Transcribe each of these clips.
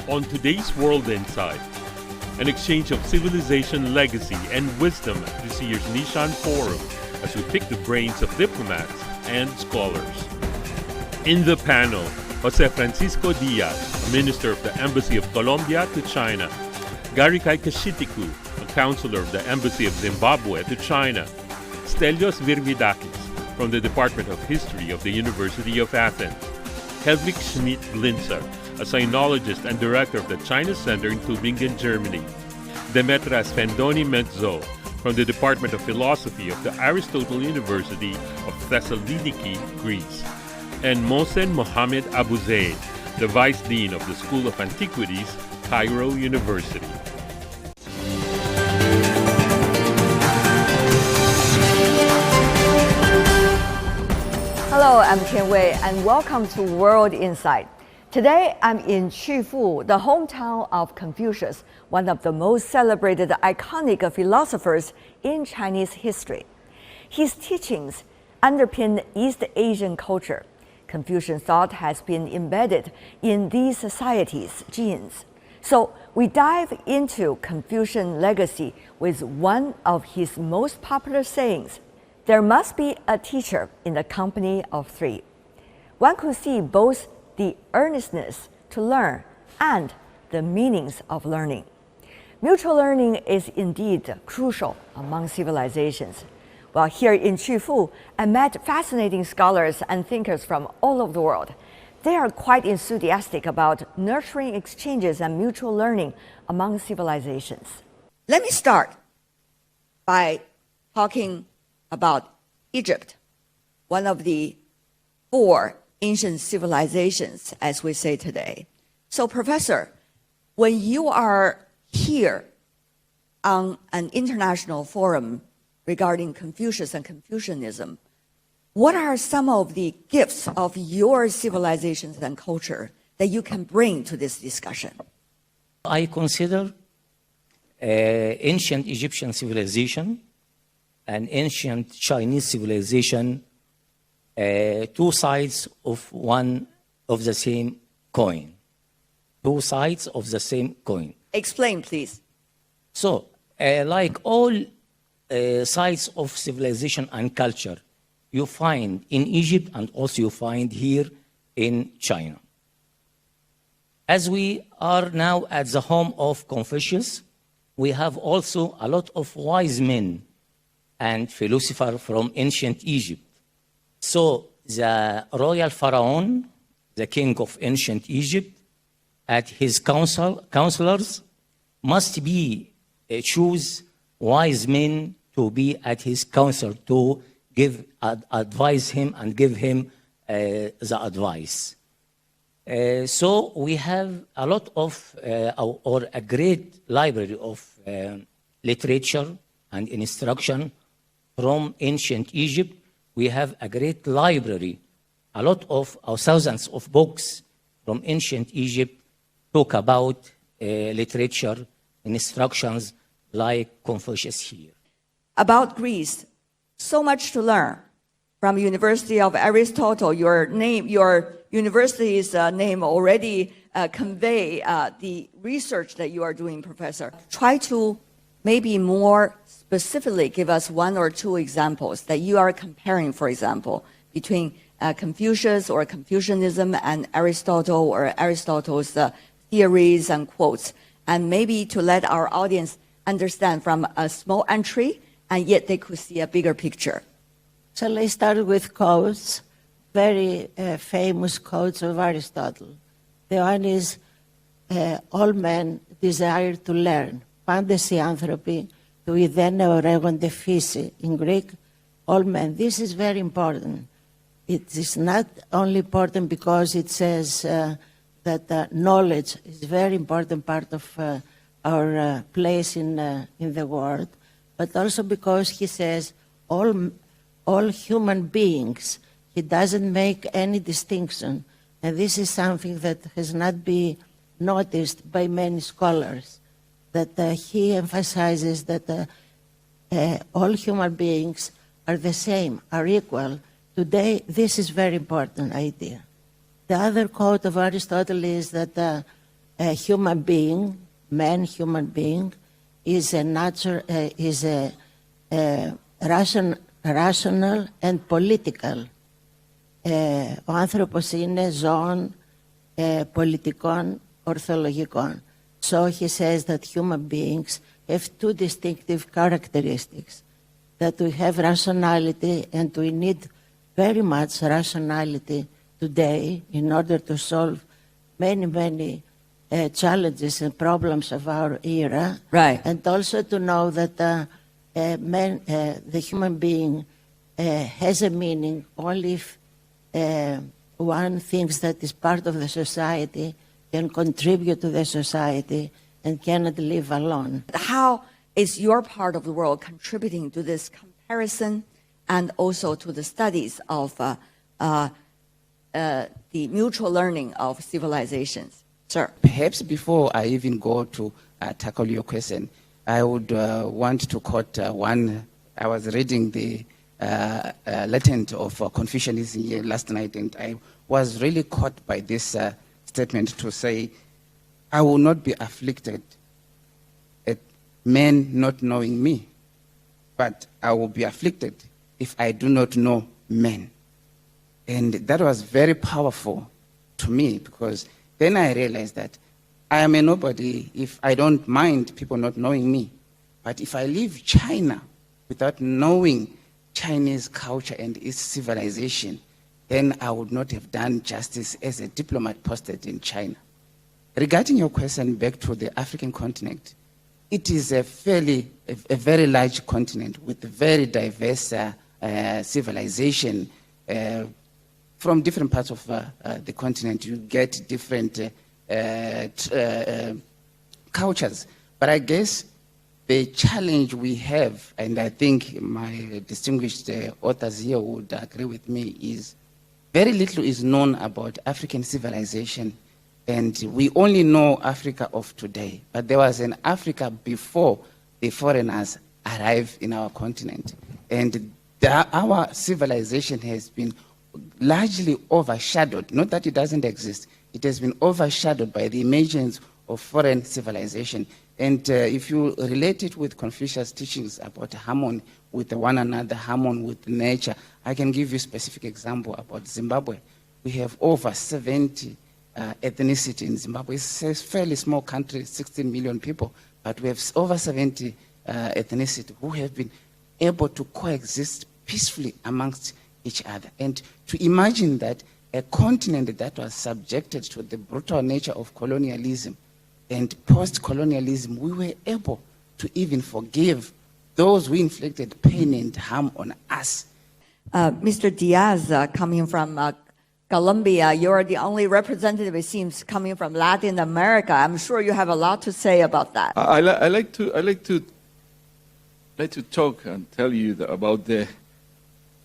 On today's World Insight, an exchange of civilization, legacy, and wisdom at this year's Nishan Forum as we pick the brains of diplomats and scholars. In the panel, Jose Francisco Diaz, a minister of the Embassy of Colombia to China, Garikay Kashitiku, a counselor of the Embassy of Zimbabwe to China, Stelios Virvidakis from the Department of History of the University of Athens, Hedwig Schmidt-Blinzer, a sinologist and director of the China Center in Tübingen, Germany, Demetras Fendoni-Mezzo from the Department of Philosophy of the Aristotle University of Thessaloniki, Greece, and Mohsen Mohammed Abu Zaid, the Vice Dean of the School of Antiquities, Cairo University. Hello, I'm Tian and welcome to World Insight. Today, I'm in Qufu, the hometown of Confucius, one of the most celebrated iconic philosophers in Chinese history. His teachings underpin East Asian culture. Confucian thought has been embedded in these societies' genes. So we dive into Confucian legacy with one of his most popular sayings: there must be a teacher in the company of three. One could see both the earnestness to learn and the meanings of learning. Mutual learning is indeed crucial among civilizations. Well, here in Qufu, I met fascinating scholars and thinkers from all over the world. They are quite enthusiastic about nurturing exchanges and mutual learning among civilizations. Let me start by talking about Egypt, one of the four ancient civilizations, as we say today. So, Professor, when you are here on an international forum regarding Confucius and Confucianism, what are some of the gifts of your civilizations and culture that you can bring to this discussion? I consider ancient Egyptian civilization and ancient Chinese civilization two sides of one of the same coin. Two sides of the same coin. Explain, please. So, like all sides of civilization and culture, you find in Egypt and also you find here in China. As we are now at the home of Confucius, we have also a lot of wise men and philosophers from ancient Egypt. So the royal pharaoh, the king of ancient Egypt, at his counselors must be choose wise men to be at his council to advise him and give him the advice. So we have a lot of, or a great library of literature and instruction from ancient Egypt. We have a great library, a lot of thousands of books from ancient Egypt talk about literature, instructions like Confucius here. About Greece, so much to learn. From University of Aristotle, your university's name already convey the research that you are doing, Professor. Try to maybe more specifically give us one or two examples that you are comparing, for example, between Confucius or Confucianism and Aristotle or Aristotle's theories and quotes, and maybe to let our audience understand from a small entry, and yet they could see a bigger picture. So let's start with quotes, very famous quotes of Aristotle. The one is, all men desire to learn. Πάντες οι άνθρωποι του ιδένε ορέγονται φύση. In Greek, all men. This is very important. It is not only important because it says that knowledge is a very important part of our place in the world, but also because he says all human beings. He doesn't make any distinction, and this is something that has not been noticed by many scholars, that he emphasizes that all human beings are the same, are equal. Today, this is a very important idea. The other quote of Aristotle is that a human being, human being, is a rational and political. Ο άνθρωπος είναι ζώων πολιτικών ορθολογικών. So he says that human beings have two distinctive characteristics, that we have rationality and we need very much rationality today in order to solve many challenges and problems of our era. Right. And also to know that the human being has a meaning only if one thinks that is part of the society, can contribute to the society, and cannot live alone. How is your part of the world contributing to this comparison and also to the studies of the mutual learning of civilizations? Sir. Perhaps before I even go to tackle your question, I would want to quote one. I was reading the latent of Confucianism here last night, and I was really caught by this statement to say, I will not be afflicted at men not knowing me, but I will be afflicted if I do not know men. And that was very powerful to me, because then I realized that I am a nobody if I don't mind people not knowing me. But if I leave China without knowing Chinese culture and its civilization, then I would not have done justice as a diplomat posted in China. Regarding your question back to the African continent, it is a very large continent with very diverse civilization. From different parts of the continent, you get different cultures. But I guess the challenge we have, and I think my distinguished authors here would agree with me, is very little is known about African civilization. And we only know Africa of today. But there was an Africa before the foreigners arrived in our continent. And our civilization has been largely overshadowed. Not that it doesn't exist. It has been overshadowed by the emergence of foreign civilization. And if you relate it with Confucius' teachings about harmony with one another, harmony with nature, I can give you a specific example about Zimbabwe. We have over 70 ethnicity in Zimbabwe. It's a fairly small country, 16 million people, but we have over 70 ethnicity who have been able to coexist peacefully amongst each other. And to imagine that a continent that was subjected to the brutal nature of colonialism and post-colonialism, we were able to even forgive those who inflicted pain and harm on us. Mr. Diaz, coming from Colombia, you're the only representative, it seems, coming from Latin America. I'm sure you have a lot to say about that. I like to talk and tell you about the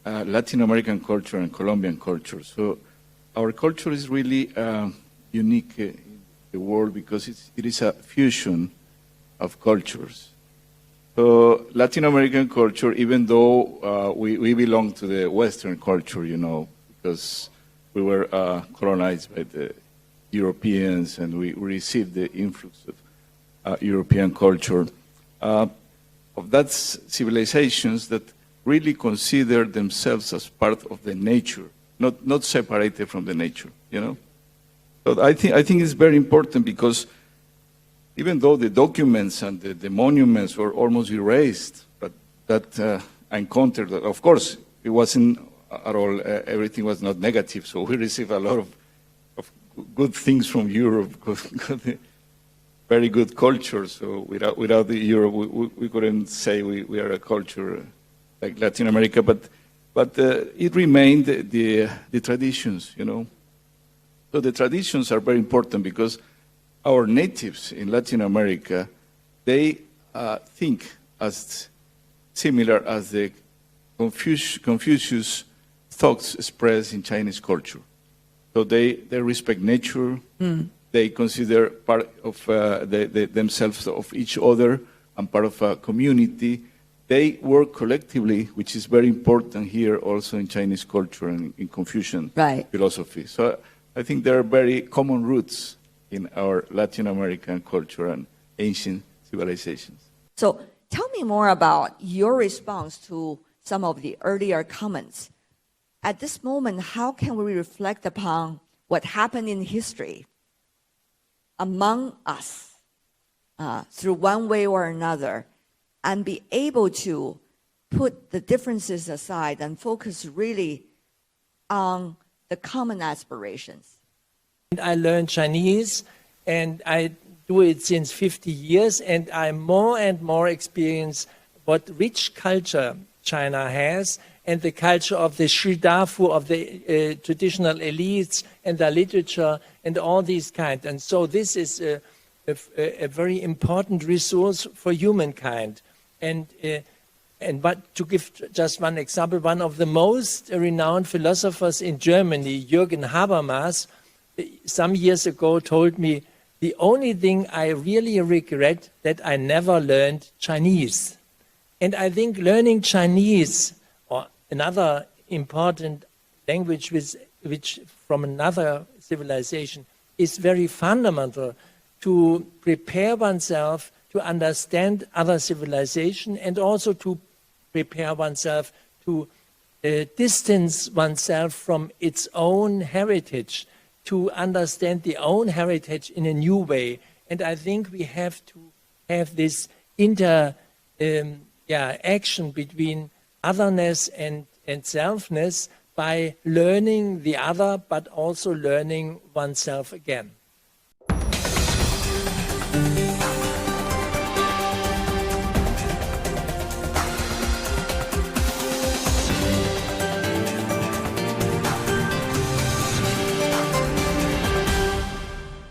Latin American culture and Colombian culture. So our culture is really unique in the world because it is a fusion of cultures. So Latin American culture, even though we belong to the Western culture, you know, because we were colonized by the Europeans and we received the influx of European culture, of that civilizations that really consider themselves as part of the nature, not separated from the nature, you know. So I think it's very important because even though the documents and the monuments were almost erased, but that I encountered, of course, it wasn't at all, everything was not negative, so we received a lot of good things from Europe, very good culture, so without the Europe, we couldn't say we are a culture like Latin America, but it remained the traditions, you know. So the traditions are very important because our natives in Latin America, they think as similar as the Confucius thoughts expressed in Chinese culture. So they respect nature, they consider part of themselves of each other and part of a community. They work collectively, which is very important here also in Chinese culture and in Confucian philosophy. So I think there are very common roots in our Latin American culture and ancient civilizations. So tell me more about your response to some of the earlier comments. At this moment, how can we reflect upon what happened in history among us through one way or another and be able to put the differences aside and focus really on the common aspirations? I learned Chinese, and I do it since 50 years, and I more and more experience what rich culture China has, and the culture of the Shidafu, of the traditional elites, and the literature, and all these kind. And so this is a very important resource for humankind. But to give just one example, one of the most renowned philosophers in Germany, Jürgen Habermas, some years ago told me, the only thing I really regret that I never learned Chinese. And I think learning Chinese, or another important language which from another civilization, is very fundamental to prepare oneself to understand other civilization, and also to prepare oneself to distance oneself from its own heritage, to understand the own heritage in a new way. And I think we have to have this action between otherness and selfness by learning the other, but also learning oneself again.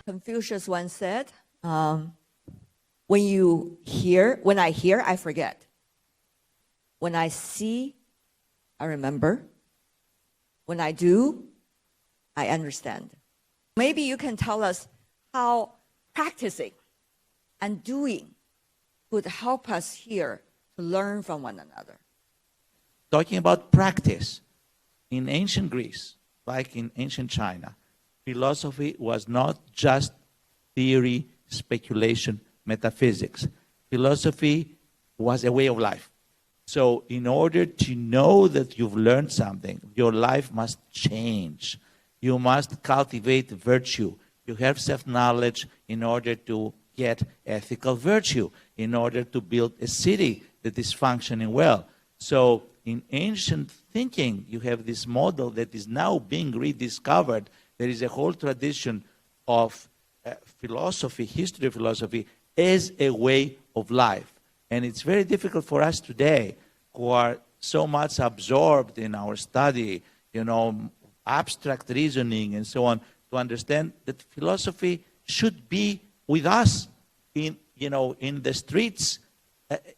Confucius once said, when I hear, I forget. When I see, I remember. When I do, I understand. Maybe you can tell us how practicing and doing could help us here to learn from one another. Talking about practice, in ancient Greece, like in ancient China, philosophy was not just theory, speculation, metaphysics. Philosophy was a way of life. So in order to know that you've learned something, your life must change. You must cultivate virtue. You have self-knowledge in order to get ethical virtue, in order to build a city that is functioning well. So in ancient thinking, you have this model that is now being rediscovered. There is a whole tradition of philosophy, history of philosophy, as a way of life. And it's very difficult for us today, who are so much absorbed in our study, abstract reasoning and so on, to understand that philosophy should be with us in the streets,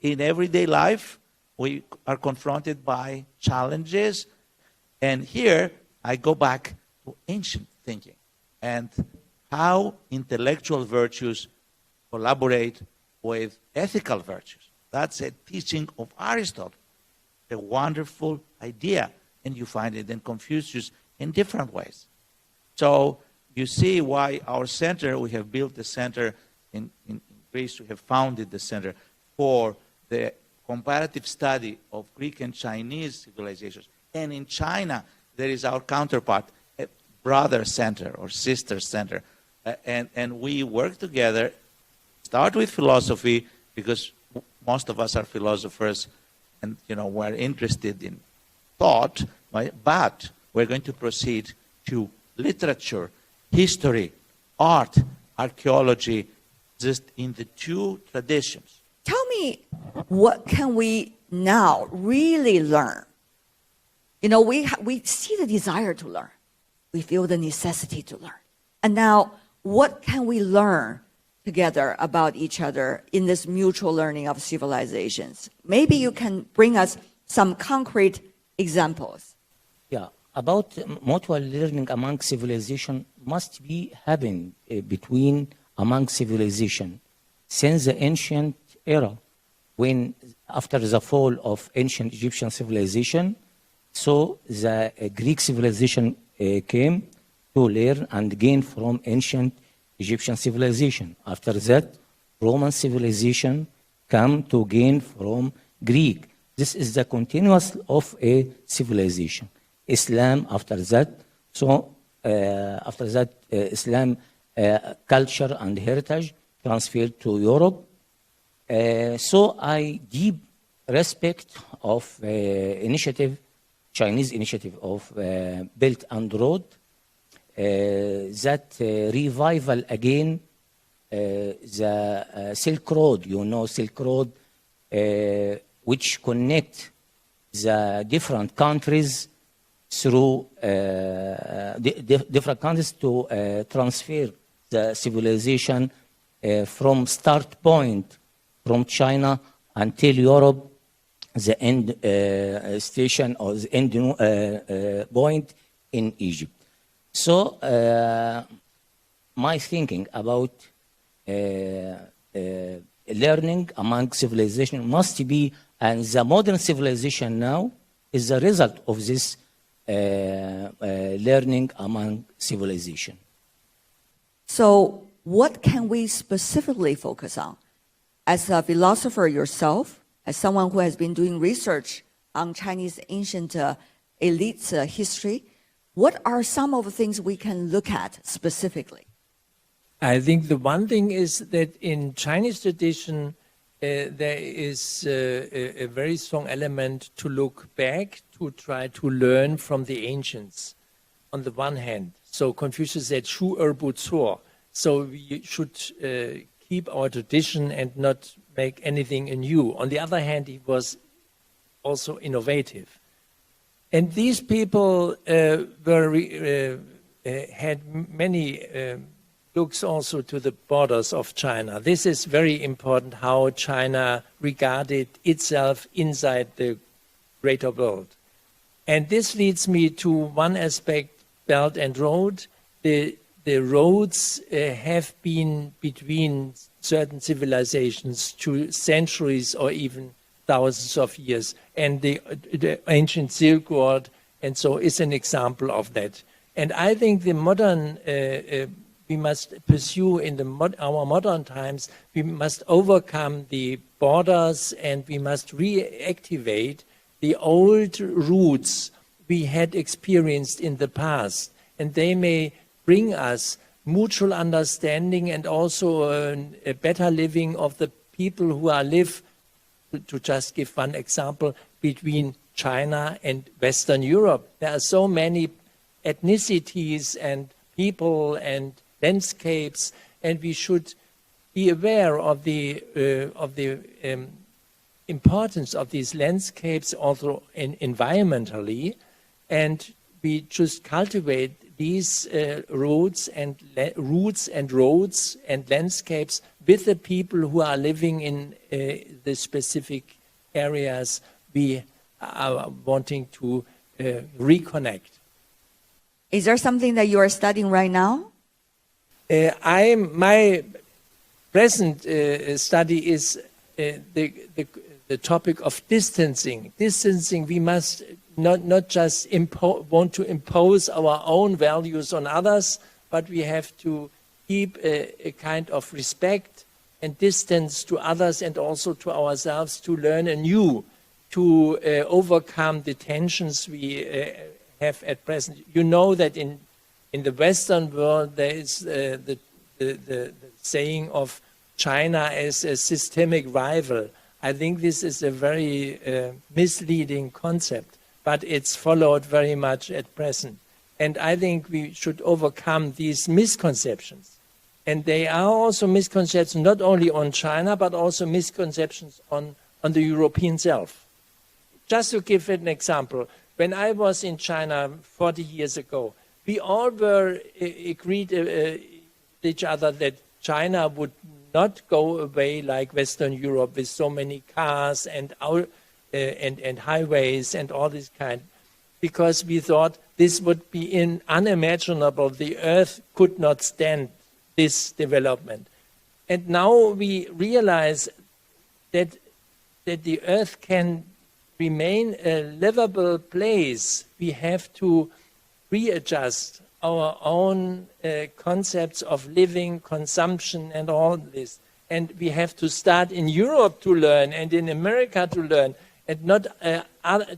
in everyday life. We are confronted by challenges. And here I go back to ancient thinking and how intellectual virtues collaborate with ethical virtues. That's a teaching of Aristotle, a wonderful idea, and you find it in Confucius in different ways. So you see why our center, we have built the center in Greece, we have founded the center for the comparative study of Greek and Chinese civilizations. And in China, there is our counterpart, a brother center or sister center. And we work together, start with philosophy, because most of us are philosophers and we're interested in thought, right? But we're going to proceed to literature, history, art, archaeology, just in the two traditions. Tell me, what can we now really learn? We see the desire to learn. We feel the necessity to learn. And now, what can we learn together about each other in this mutual learning of civilizations? Maybe you can bring us some concrete examples. Yeah, about mutual learning among civilization must be happening among civilization since the ancient era, when after the fall of ancient Egyptian civilization, so the Greek civilization came to learn and gain from ancient Egyptian civilization. After that, Roman civilization come to gain from Greek. This is the continuous of a civilization. Islam after that. So after that, Islam culture and heritage transferred to Europe. So I deep respect of initiative, Chinese initiative of Belt and Road, that revival again the Silk Road, you know, Silk Road, which connect the different countries through different countries to transfer the civilization from start point from China until Europe, the end station or the end point in Egypt. So my thinking about learning among civilization must be, and the modern civilization now is the result of this learning among civilization. So what can we specifically focus on? As a philosopher yourself, as someone who has been doing research on Chinese ancient elites' history, what are some of the things we can look at specifically? I think the one thing is that in Chinese tradition, there is a very strong element to look back, to try to learn from the ancients, on the one hand. So Confucius said, "Shu er bu zuo." So we should keep our tradition and not make anything anew. On the other hand, he was also innovative. And these people had many looks also to the borders of China. This is very important, how China regarded itself inside the greater world. And this leads me to one aspect, Belt and Road. The roads have been between certain civilizations to centuries or even thousands of years. And the ancient Silk Road, and so is an example of that. And I think the modern, we must pursue in our modern times, we must overcome the borders and we must reactivate the old roots we had experienced in the past. And they may bring us mutual understanding and also a better living of the people who are live, to just give one example, between China and Western Europe. There are so many ethnicities and people and landscapes, and we should be aware of the importance of these landscapes also environmentally, and we just cultivate these roads and roads and landscapes with the people who are living in the specific areas we are wanting to reconnect. Is there something that you are studying right now? My present study is the topic of distancing. Distancing, we must not just want to impose our own values on others, but we have to keep a kind of respect and distance to others and also to ourselves to learn anew, to overcome the tensions we have at present. You know that in the Western world there is the saying of China as a systemic rival. I think this is a very misleading concept, but it's followed very much at present. And I think we should overcome these misconceptions. And they are also misconceptions not only on China, but also misconceptions on the European self. Just to give an example, when I was in China 40 years ago, we all were agreed with each other that China would not go away like Western Europe with so many cars and highways and all this kind, because we thought this would be unimaginable. The earth could not stand this development. And now we realize that the earth can remain a livable place. We have to readjust our own concepts of living, consumption, and all this. And we have to start in Europe to learn and in America to learn, and not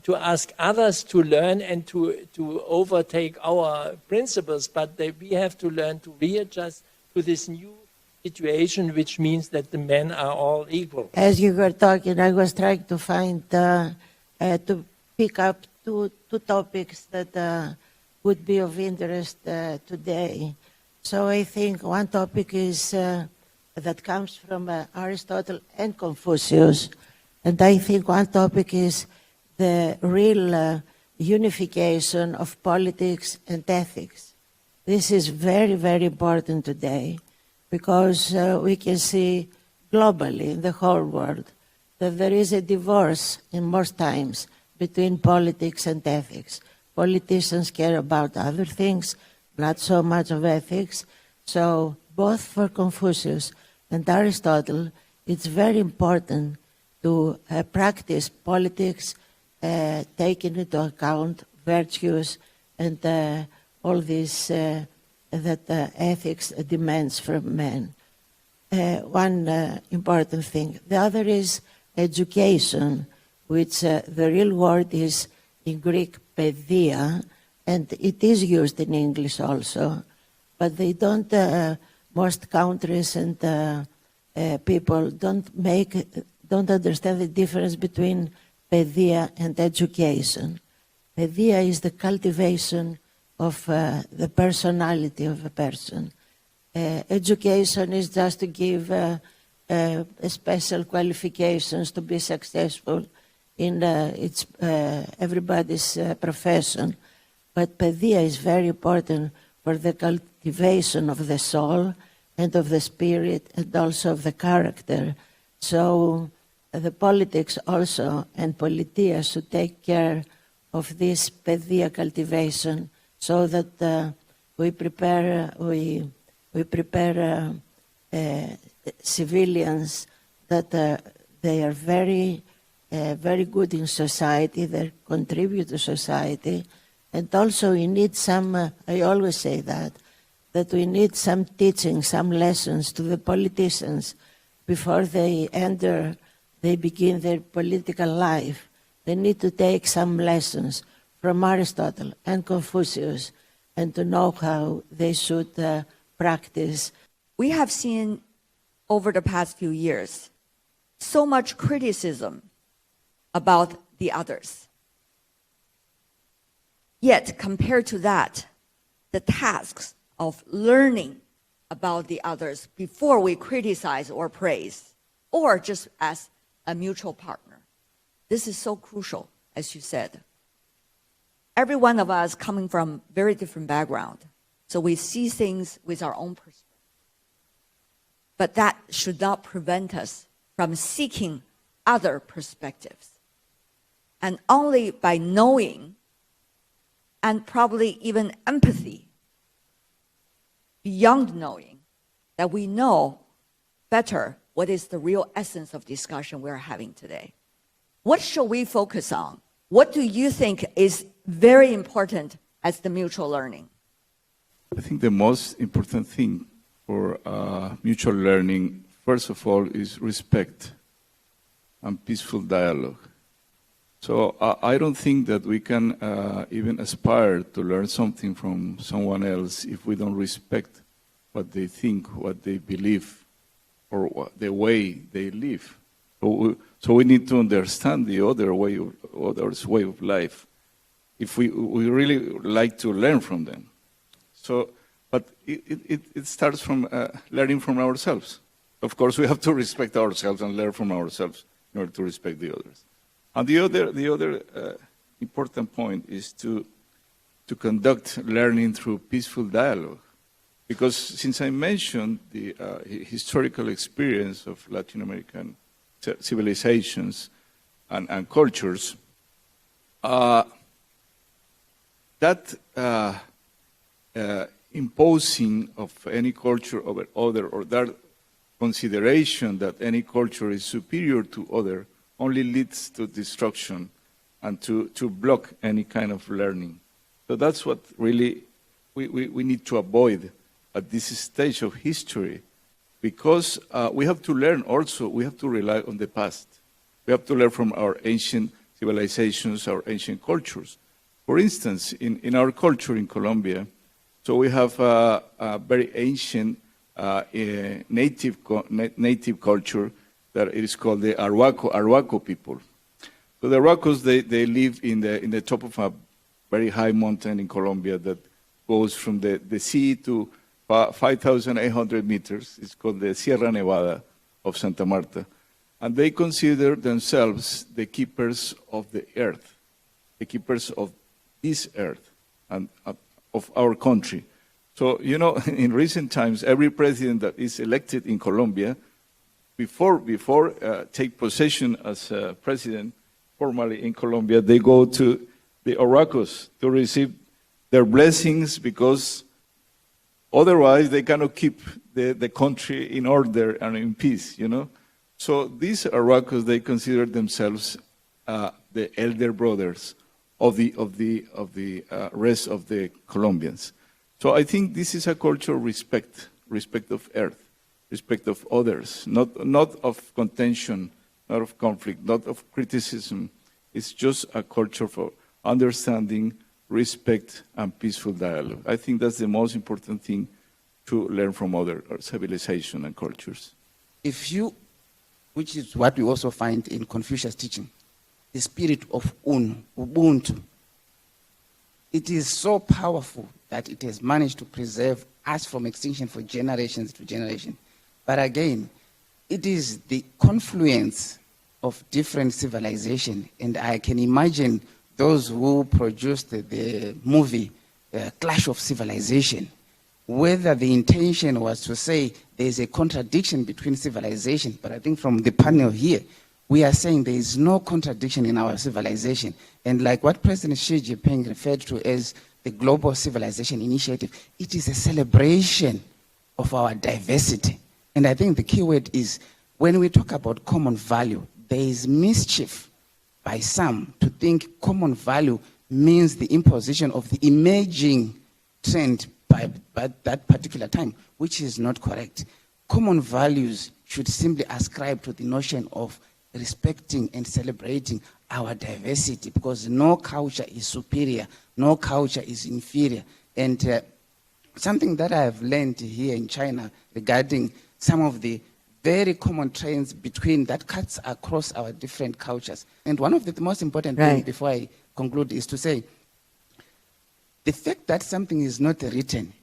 to ask others to learn and to overtake our principles, but we have to learn to readjust to this new situation, which means that the men are all equal. As you were talking, I was trying to find, to pick up two topics that would be of interest today. So I think one topic is that comes from Aristotle and Confucius, and I think one topic is the real unification of politics and ethics. This is very, very important today, because we can see globally in the whole world that there is a divorce in most times between politics and ethics. Politicians care about other things, not so much of ethics. So both for Confucius and Aristotle, it's very important to practice politics, taking into account virtues and all this that ethics demands from men. One important thing. The other is education, which the real word is in Greek pedia, and it is used in English also, but they don't, most countries and people don't understand the difference between pedia and education. Pedia is the cultivation of the personality of a person. Education is just to give special qualifications to be successful in everybody's profession. But pedia is very important for the cultivation of the soul and of the spirit and also of the character. So the politics also and politia should take care of this pedia cultivation, so that we prepare civilians that they are very good in society, they contribute to society, and also we need some, I always say that we need some teaching, some lessons to the politicians before they begin their political life. They need to take some lessons from Aristotle and Confucius and to know how they should practice. We have seen over the past few years so much criticism about the others. Yet, compared to that, the tasks of learning about the others before we criticize or praise, or just as a mutual partner, this is so crucial, as you said. Every one of us coming from very different background, so we see things with our own perspective. But that should not prevent us from seeking other perspectives. And only by knowing and probably even empathy, beyond knowing, that we know better what is the real essence of discussion we're having today. What should we focus on? What do you think is very important as the mutual learning? I think the most important thing for mutual learning, first of all, is respect and peaceful dialogue. So I don't think that we can even aspire to learn something from someone else if we don't respect what they think, what they believe, or the way they live. So we need to understand the other's way of life if we really like to learn from them. So, but it starts from learning from ourselves. Of course, we have to respect ourselves and learn from ourselves in order to respect the others. And the other important point is to conduct learning through peaceful dialogue. Because since I mentioned the historical experience of Latin American civilizations and cultures, that imposing of any culture over other, or that consideration that any culture is superior to other, only leads to destruction and to block any kind of learning. So that's what really we need to avoid at this stage of history, because we have to learn also, we have to rely on the past. We have to learn from our ancient civilizations, our ancient cultures. For instance, in our culture in Colombia, so we have a very ancient native culture that it is called the Arhuaco people. So the Arhuacos, they live in the top of a very high mountain in Colombia that goes from the sea to 5,800 meters. It's called the Sierra Nevada of Santa Marta. And they consider themselves the keepers of the earth, the keepers of this earth and of our country. So, you know, in recent times, every president that is elected in Colombia, before take possession as president formally in Colombia, they go to the Arhuacos to receive their blessings, because otherwise they cannot keep the country in order and in peace, you know. So these Arhuacos, they consider themselves the elder brothers of the rest of the Colombians. So I think this is a culture of respect of earth, respect of others, not of contention, not of conflict, not of criticism. It's just a culture for understanding, respect, and peaceful dialogue. I think that's the most important thing to learn from other civilizations and cultures. Which is what we also find in Confucius' teaching, the spirit of Ubuntu. It is so powerful that it has managed to preserve us from extinction for generations to generation. But again, it is the confluence of different civilizations, and I can imagine those who produced the movie Clash of Civilization, whether the intention was to say there's a contradiction between civilization, but I think from the panel here, we are saying there is no contradiction in our civilization. And like what President Xi Jinping referred to as the Global Civilization Initiative, it is a celebration of our diversity. And I think the key word is, when we talk about common value, there is mischief by some to think common value means the imposition of the emerging trend by that particular time, which is not correct. Common values should simply ascribe to the notion of respecting and celebrating our diversity, because no culture is superior, no culture is inferior. And something that I have learned here in China regarding some of the very common trends between that cuts across our different cultures. And one of the most important things before I conclude is to say, the fact that something is not written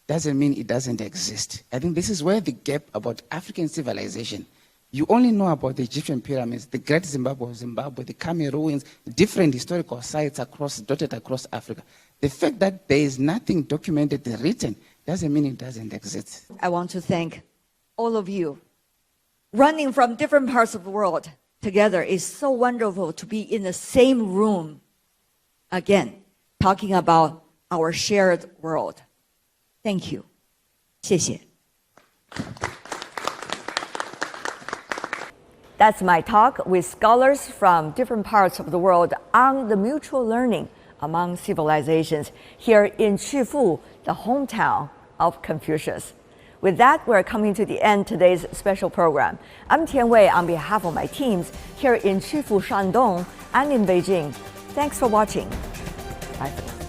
doesn't mean it doesn't exist. I think this is where the gap about African civilization. You only know about the Egyptian pyramids, the Great Zimbabwe of Zimbabwe, the Khmer ruins, different historical sites dotted across Africa. The fact that there is nothing documented written doesn't mean it doesn't exist. I want to thank all of you. Running from different parts of the world together is so wonderful, to be in the same room again, talking about our shared world. Thank you. 谢谢. That's my talk with scholars from different parts of the world on the mutual learning among civilizations here in Qufu, the hometown of Confucius. With that, we're coming to the end of today's special program. I'm Tian Wei on behalf of my teams here in Qufu, Shandong, and in Beijing. Thanks for watching. Bye for now.